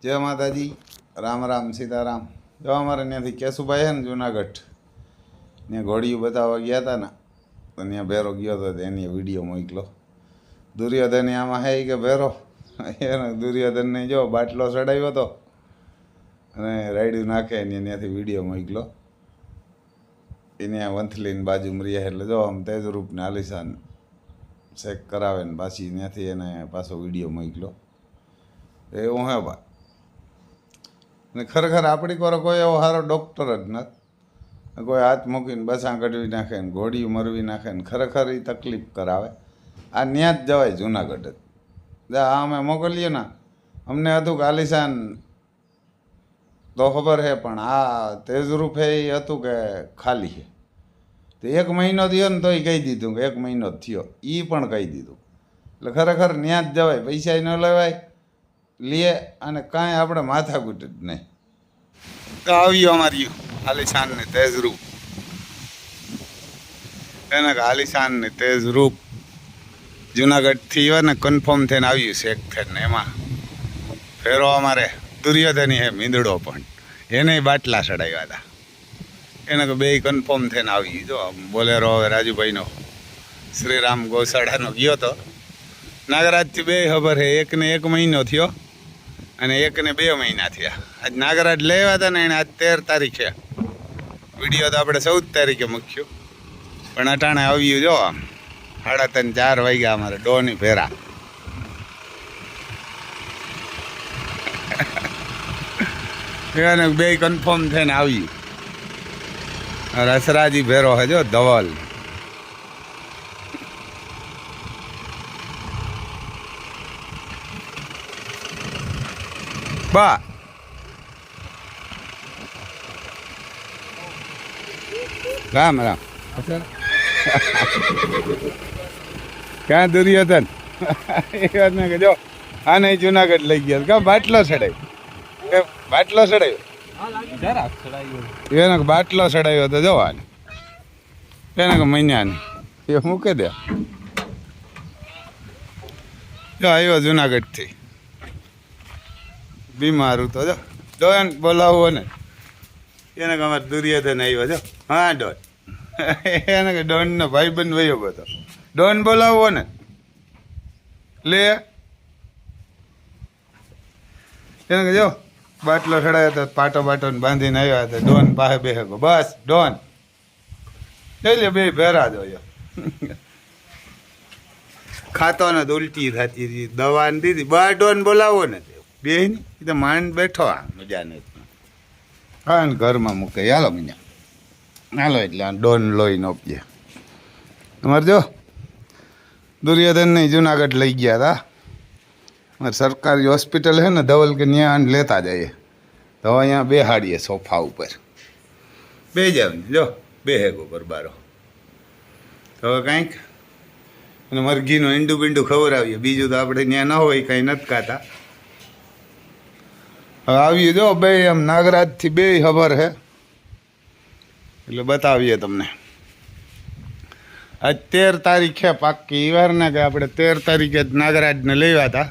જય માતાજી, રામ રામ સીતારામ. જો અમારે ત્યાંથી કેશુભાઈ છે ને જુનાગઢ, ત્યાં ઘોડિયું બતાવવા ગયા હતા ને, તો ત્યાં ભેરો ગયો હતો તો એની વિડીયો મોકલો. દુર્યોધન આમાં હે કે ભેરો એને દુર્યોધનને જો બાટલો ચડાવ્યો હતો અને રાયડું નાખે એને ત્યાંથી વિડીયો મોકલો. એને વંથલીની બાજુમાં રહ્યા એટલે જો આમ તેજરૂપને આલિશાન ચેક કરાવે ને પાછી ત્યાંથી એને પાછો વિડીયો મોકલો. એવું હે ભાઈ. ને ખરેખર આપણી કોરો કોઈ એવો સારો ડૉક્ટર જ નથી. કોઈ હાથ મૂકીને બસાં કઢવી નાખે ને ઘોડિયું મરવી નાખે ને ખરેખર એ તકલીફ કરાવે. આ ન્યા જ જવાય જુનાગઢ જ. આ અમે મોકલીએ ને અમને હતું કે આલિશાન તો ખબર છે, પણ આ તેજરૂપ છે એ હતું કે ખાલી છે. તો 1 મહિનો થયો ને તોય કહી દીધું કે 1 મહિનો જ થયો, એ પણ કહી દીધું. એટલે ખરેખર ન્યા જ જવાય, પૈસા ન લેવાય લે અને કાંઈ આપણે માથાકૂટ જ નહીં. તો આવ્યું અમારી આલિશાન ને તેજરૂપ, એને કે આલિશાન ને તેજરૂપ જુનાગઢથી એવા ને કન્ફર્મ થઈને આવ્યું છે એક થઈને. એમાં ફેરો અમારે દુર્યોધની હે મીંદડો પણ એને બાટલા ચડાવ્યા હતા. એને કે બે કન્ફર્મ થઈને આવી. જો બોલેરો હવે રાજુભાઈનો શ્રીરામ ગૌશાળાનો ગયો તો નાગરાજથી બે ખબર છે. એકને 1 મહિનો થયો અને એકને 2 મહિના થયા. આજ નાગરાજ લેવા હતા ને એને આજ 13 તારીખે વિડીયો તો આપણે 14 તારીખે મૂક્યો, પણ અટાણે આવ્યું જો 3:30-4 વાગ્યા અમારે ડોની ભેરા. એને બે કન્ફર્મ થઈને આવ્યું. રસરાજી ભેરો હે જો ધવલ. બા રામ રામ. ક્યાં દુર્યોધન એ જો આને જુનાગઢ લઈ ગયા. કા બાટલો ચડાવ્યો, બાટલો ચડાવ્યો એને બાટલો ચડાવ્યો હતો જો આને. એને કે મહિનાની એ મૂકી દે. જો આવ્યો જુનાગઢથી બીમાર હતો. જો ડોન બોલાવો ને એને કે અમારે દુર્યોધન આવ્યો જો. હા ડોન. એને કે ડોનનો ભાઈબંધ વયો બધો. ડોન બોલાવો ને લે. એને કે જો બાટલો ચડાવ્યો હતો, પાટો બાટોને બાંધીને આવ્યા હતા. ડોન પાસે બેસે ગો બસ ડોન લઈ લે. બે ભેરા જોયો ખાતો ને તો ઉલટી થતી હતી, દવા દીધી. બસ ડોન બોલાવો ને બે ને એ તો માંડ બેઠો. આ મજા નહીં. હા ને ઘરમાં મૂકે હાલો મજા હાલો. એટલે આ ડોન લોહી નો પીએ. અમારે જો દુર્યોધન ને જુનાગઢ લઈ ગયા હતા. અમારે સરકારી હોસ્પિટલ છે ને ધવલ કે ત્યાં લેતા જઈએ તો અહીંયા બેહાડીએ સોફા ઉપર. બે જાવ ને જો બે હેગો બરબારો. તો હવે કાંઈક અને મરઘીનું ઈંડું બીંડું ખવડાવીએ. બીજું તો આપણે ત્યાં ન હોય કાંઈ નથી ખાતા. હવે આવીએ જો બે આમ નાગરાજથી બે ખબર છે એટલે બતાવીએ તમને. આજ 13 તારીખે પાક્કી વાર ને કે આપણે 13 તારીખે જ નાગરાજને લેવા હતા.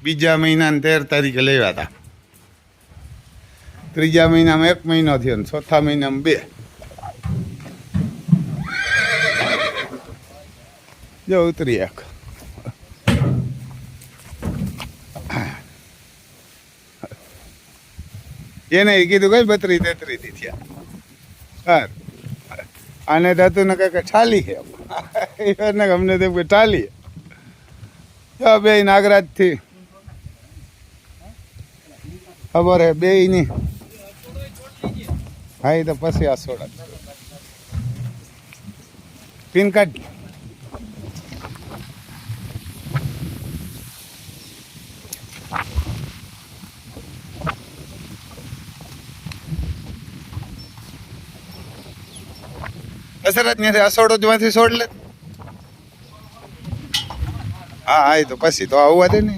2 મહિનાને 13 તારીખે લેવા હતા. 3 મહિનામાં 1 મહિનો થયો ને 4થા મહિનામાં 2. જો ઉતરી એક એને કીધું કઈ 32-33 થી થયા. હા આને થતું ને કઈ ઠાલી છે અમને તો ઠાલી. બે નાગરાજથી ખબર હે બે ની. હા એ તો પછી આ સોડા પિન કાર્ડ અસરત ત્યાંથી અસોડો જ માંથી છોડ લે. હા હા એ તો પછી તો આવવા દે ને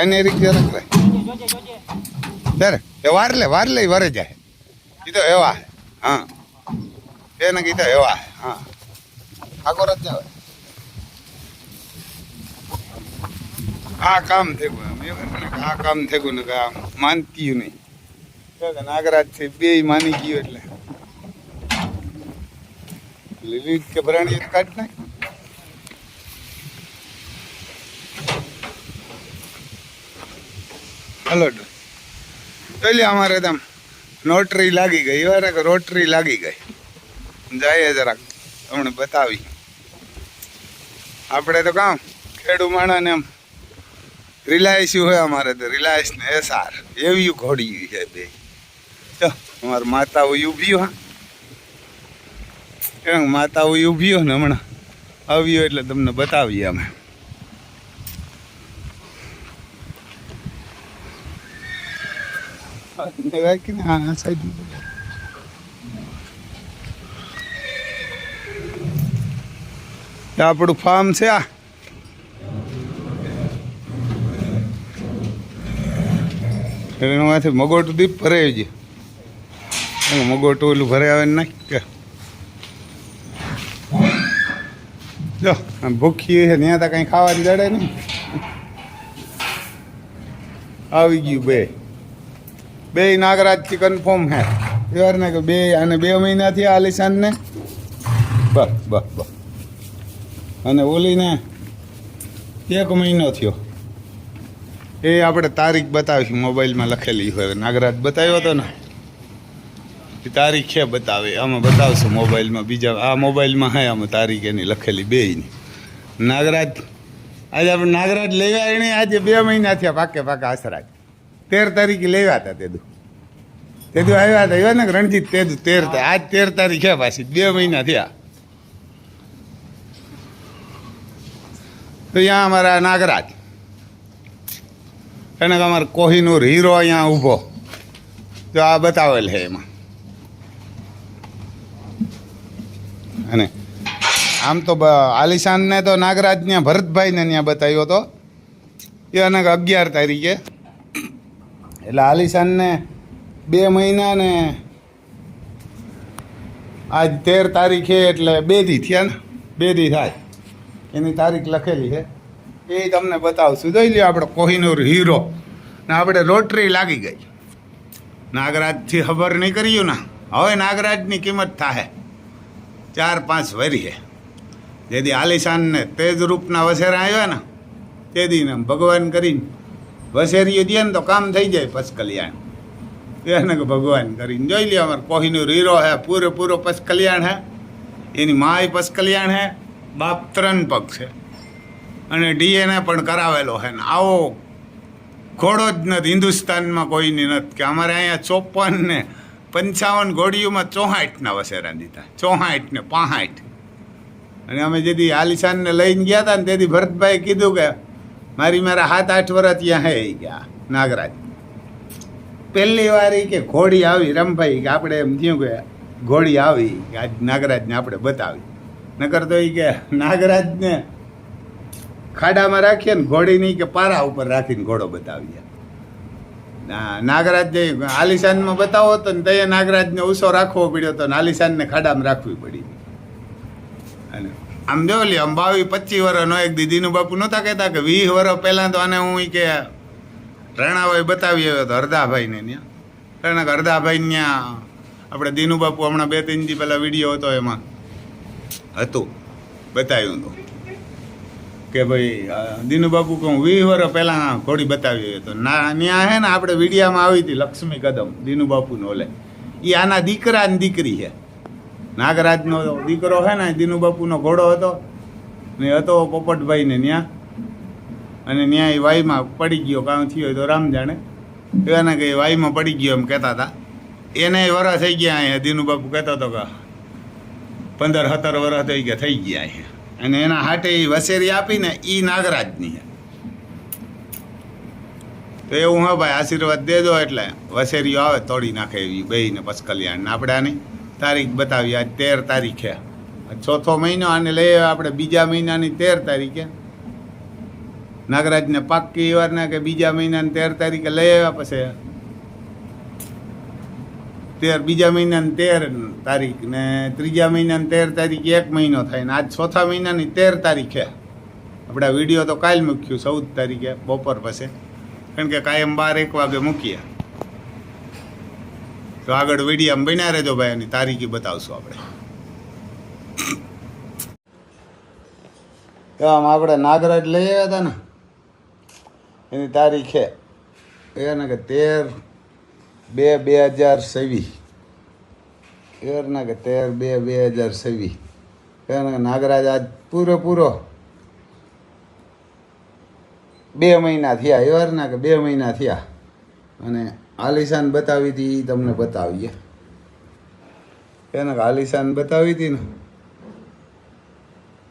આની રીત રાખે ત્યારે એ વાર લે વરે જાય. એ તો એવા હા એને કીધા એવા હા આગળ જ જવાય. આ કામ થયું આ કામ થયું ને આ માનતી નહીં નાગરાજ છે બે માની ગયું એટલે લીલી કે ભરાણી કાઢ નાખ હલો એટલે અમારે તો નોટરી લાગી ગઈ એવા કે રોટરી લાગી ગઈ જાય જરાક તમને બતાવી આપણે તો કામ ખેડૂ માણસને એમ રિલાયન્સ હોય અમારે તો રિલાયન્સ ને એસઆર એવી ઘોડી છે બે તો અમારી માતાઓ ઊભી હા માતાઓ ઊભી હોય ને હમણાં આવ્યો એટલે તમને બતાવીએ અમે હા સાઈડ આપણું ફાર્મ છે આ એનામાંથી મગોટું દીપ ભરાય છે મગોટું ઓલું ભરાય આવે નાખ કે જો આમ ભૂખી છે ત્યાં તો કંઈ ખાવાની જડે નહીં આવી ગયું બે નાગરાજથી કન્ફર્મ હે એવાર ને કે બે અને 2 મહિના થયા આલિશાનને બસ બસ બસ અને ઓલીને 1 મહિનો થયો એ આપણે તારીખ બતાવીશું મોબાઈલમાં લખેલી હોય નાગરાજ બતાવ્યો હતો ને એ તારીખ છે બતાવે આમાં બતાવશું મોબાઈલમાં બીજા આ મોબાઈલમાં હે આમાં તારીખ એની લખેલી બેયની નાગરાજ આજે આપણે નાગરાજ લેવા એને આજે 2 મહિના થયા પાકે આસરાજ 13 તારીખે લેવા હતા તેદું આવ્યા હતા એવા ને રણજીત તેદું 13 આજ 13 તારીખ છે પાછી 2 મહિના થયા તો અહીંયા અમારા નાગરાજ એને અમારે કોહિનૂર હીરો અહીંયા ઊભો તો આ બતાવેલ છે એમાં અને આમ તો આલિશાનને તો નાગરાજને ભરતભાઈને ત્યાં બતાવ્યો હતો એ અને 11 તારીખે એટલે આલિશાનને 2 મહિના ને આજ 13 તારીખે એટલે 2 દી થયા ને 2 દી થાય એની તારીખ લખેલી છે એ તમને બતાવશું જોઈ લ્યો આપણે કોહિનૂર હીરો ને આપણે રોટરી લાગી ગઈ નાગરાજથી ખબર નહીં કર્યું ને હવે નાગરાજની કિંમત થાય 4-5 વરી જેથી આલિશાનને તેજ રૂપના વસેરા આવ્યા ને તે દીને ભગવાન કરીને વસેરીઓ દે ને તો કામ થઈ જાય પસકલ્યાણ એને કે ભગવાન કરીને જોઈ લ્યો અમારે કોહિનૂર હીરો હે પૂરેપૂરો પસકલ્યાણ હે એની માય પસકલ્યાણ હે બાપ 3 પગ છે અને ડીએનએ પણ કરાવેલો છે ને આવો ઘોડો જ નથી હિન્દુસ્તાનમાં કોઈની નથી કે અમારે અહીંયા 54 ને 55 ઘોડીઓમાં 64ના વસેરા દીધા 64 ને 65 અને અમે જેથી આલિશાનને લઈને ગયા હતા ને તેથી ભરતભાઈ કીધું કે મારા 7-8 વર્ષ ત્યાં હે ગયા નાગરાજ પહેલી વાર કે ઘોડી આવી રમભાઈ કે આપણે એમ થયું કે ઘોડી આવી કે આજ નાગરાજને આપણે બતાવી નકર તો એ કે નાગરાજને ખાડામાં રાખીએ ને ઘોડી નહીં કે પારા ઉપર રાખીને ઘોડો બતાવીએ નાગરાજ જે આલિશાનમાં બતાવો હતો ને ત્યાં નાગરાજને ઊંચો રાખવો પડ્યો હતો ને આલિશાનને ખાડામાં રાખવી પડી અને આમ જો લે આમ 22-25 વર્ષનો એક દીદીનું બાપુ નહોતા કહેતા કે 20 વર્ષ પહેલાં તો આને હું કે રણાભાઈ બતાવી આવ્યો હતો હરદાભાઈને ત્યાં કારણ કે હરદાભાઈ ત્યાં આપણે દીનુ બાપુ હમણાં 2-3 દી પહેલાં વિડીયો હતો એમાં હતું બતાવ્યું હતું કે ભાઈ દીનુ બાપુ કહું 20 વર્ષ પહેલાં ઘોડી બતાવી હતો ત્યાં હે ને આપણે વિડીયામાં આવી હતી લક્ષ્મી કદમ દીનુ બાપુનો ઓલે એ આના દીકરા ને દીકરી છે નાગરાજનો દીકરો છે ને દીનુ બાપુનો ઘોડો હતો ને હતો પોપટભાઈને ત્યાં અને ત્યાં એ વાઈમાં પડી ગયો કામ થયો તો રામ જાણે એને કે વાઈમાં પડી ગયો એમ કહેતા હતા એને વરસ થઈ ગયા અહીંયા દીનુ બાપુ કહેતો હતો કે 15-17 વર્ષ થઈ ગયા અહીંયા અને એના હાટે એ વસેરી આપીને એ નાગરાજની છે તો એવું હા ભાઈ આશીર્વાદ દેજો એટલે વસેરીઓ આવે તોડી નાખે એવી બેયને પછી કલ્યાણ આપણે આની તારીખ બતાવી આજ 13 તારીખે 4થો મહિનો આને લઈ આપણે બીજા મહિનાની 13 તારીખે નાગરાજને પાક્કી વારના કે બીજા મહિનાની 13 તારીખે લઈ આવ્યા પછી બીજા મહિનાની 13 તારીખ ને ત્રીજા મહિનાની 13 તારીખે 1 મહિનો થાય ને આજ 4થા મહિનાની 13 તારીખે આપણે આ વિડીયો તો કાલ મૂક્યું 14 તારીખે બપોર પછી, કારણ કે કાયમ 12-1 વાગે મૂકીએ. તો આગળ વિડીયામાં બન્યા રહેજો ભાઈ, એની તારીખી બતાવશું આપણે. તો આમ આપણે નાગરાજ લઈ આવ્યા હતા ને, એની તારીખ છે એને કે 13/2/2026. એના કે 13/2/2026. એને નાગરાજ આજ પૂરો 2 મહિના થયા. એવારના કે 2 મહિના થયા. અને આલિશાન બતાવી હતી એ તમને બતાવીએ. એને કે આલિશાન બતાવી હતી ને,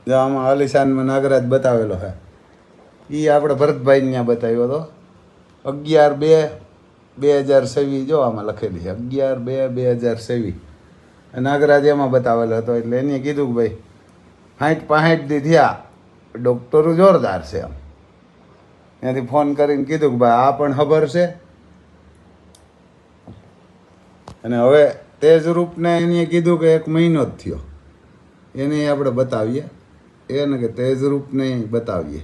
જો આમાં આલિશાનમાં નાગરાજ બતાવેલો છે. એ આપણે ભરતભાઈને ત્યાં બતાવ્યો હતો 11/2/2026. જો આમાં લખેલી છે 11/2/2026. નાગરાજ એમાં બતાવેલો હતો. એટલે એને કીધું કે ભાઈ 60-65 દી થયા, ડૉક્ટરો જોરદાર છે. આમ ત્યાંથી ફોન કરીને કીધું કે ભાઈ આ પણ ખબર છે. અને હવે તેજરૂપને એને કીધું કે 1 મહિનો જ થયો. એને આપણે બતાવીએ. એને કે તેજરૂપને બતાવીએ.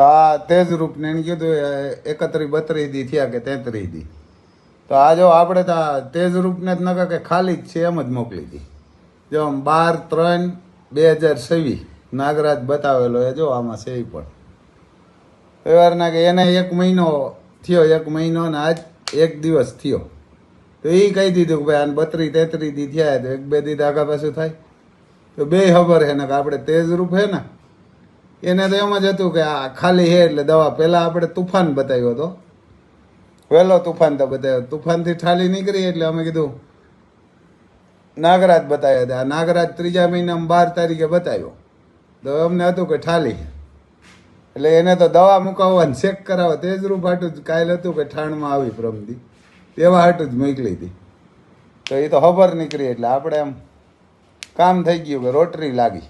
આ તેજરૂપને એને કીધું 31-32 દી થયા કે 33 દી. તો આ જો આપણે તો તેજરૂપને જ નકા કે ખાલી જ છે એમ જ મોકલી હતી. જો આમ 12/3/2026 નાગરાજ બતાવેલો એ જો આમાં છે. એ પણ વ્યવહારના કે એને 1 મહિનો થયો, 1 મહિનો ને આજ 1 દિવસ થયો. તો એ કહી દીધું કે ભાઈ આને 32-33 દી થયા, તો 1-2 દી આગા પાછું થાય. તો બે ખબર છે ને કે આપણે તેજરૂપ છે ને, એને તો એમ જ હતું કે આ ખાલી છે. એટલે દવા પહેલાં આપણે તુફાન બતાવ્યો હતો, વહેલો તુફાન તો બતાવ્યો. તુફાનથી ઠાલી નીકળી એટલે અમે કીધું નાગરાજ બતાવ્યા હતા. આ નાગરાજ 3જા મહિનામાં 12 તારીખે બતાવ્યો. તો અમને હતું કે ઠાલી, એટલે એને તો દવા મુકાવવા ચેક કરાવો તેજરૂપ હાટું જ કાલ હતું કે ઠાણમાં આવી પ્રમદી તેવા હાટું જ મોકલી હતી. તો એ તો ખબર નીકળી એટલે આપણે એમ કામ થઈ ગયું કે રોટરી લાગી.